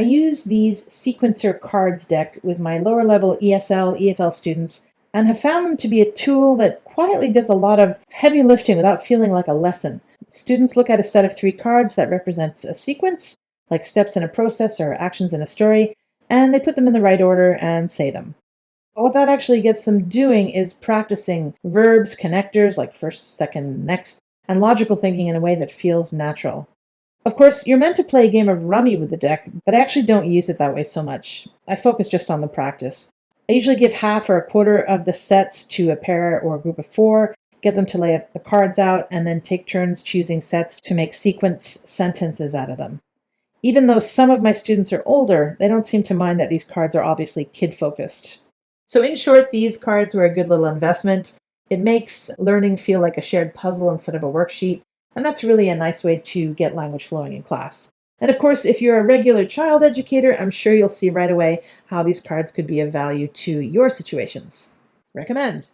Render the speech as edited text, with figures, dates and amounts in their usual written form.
I use these sequencer cards deck with my lower level ESL EFL students and have found them to be a tool that quietly does a lot of heavy lifting without feeling like a lesson. Students look at a set of 3 cards that represents a sequence, like steps in a process or actions in a story, and they put them in the right order and say them. But what that actually gets them doing is practicing verbs, connectors like first, second, next, and logical thinking in a way that feels natural. Of course, you're meant to play a game of Rummy with the deck, but I actually don't use it that way so much. I focus just on the practice. I usually give half or a quarter of the sets to a pair or a group of 4, get them to lay the cards out, and then take turns choosing sets to make sequence sentences out of them. Even though some of my students are older, they don't seem to mind that these cards are obviously kid-focused. So in short, these cards were a good little investment. It makes learning feel like a shared puzzle instead of a worksheet, and that's really a nice way to get language flowing in class. And of course, if you're a regular child educator, I'm sure you'll see right away how these cards could be of value to your situations. Recommend.